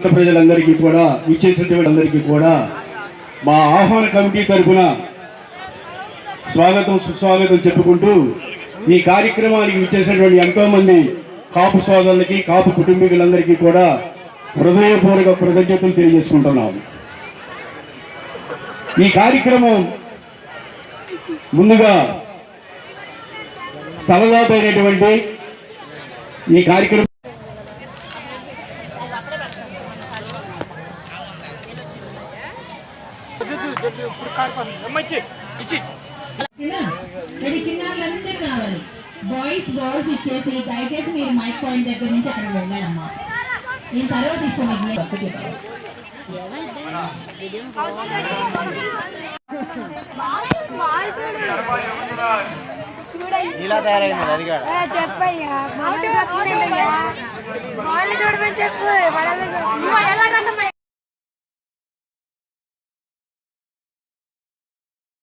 ప్రజలందరికీ కూడా ఇచ్చేసినటువంటి అందరికీ కూడా మా ఆహ్వాన కమిటీ తరఫున స్వాగతం సుస్వాగతం చెప్పుకుంటూ ఈ కార్యక్రమానికి ఇచ్చేసినటువంటి ఎంతో మంది కాపు సోదరులకి కాపు కుటుంబీకులందరికీ కూడా హృదయపూర్వక కృతజ్ఞతలు తెలియజేసుకుంటున్నాము. ఈ కార్యక్రమం ముందుగా స్థలదాత అయినటువంటి ఈ కార్యక్రమం కావాలి. బాయ్స్ గర్ల్స్ ఇచ్చేసి దయచేసి మీరు మైక్ పాయింట్ దగ్గర నుంచి అక్కడికి వెళ్ళాడమ్మా. నేను తర్వాత ఇస్తాను. ఇలా తయారైంది అది చెప్పయ్యా చూడమని చెప్పు.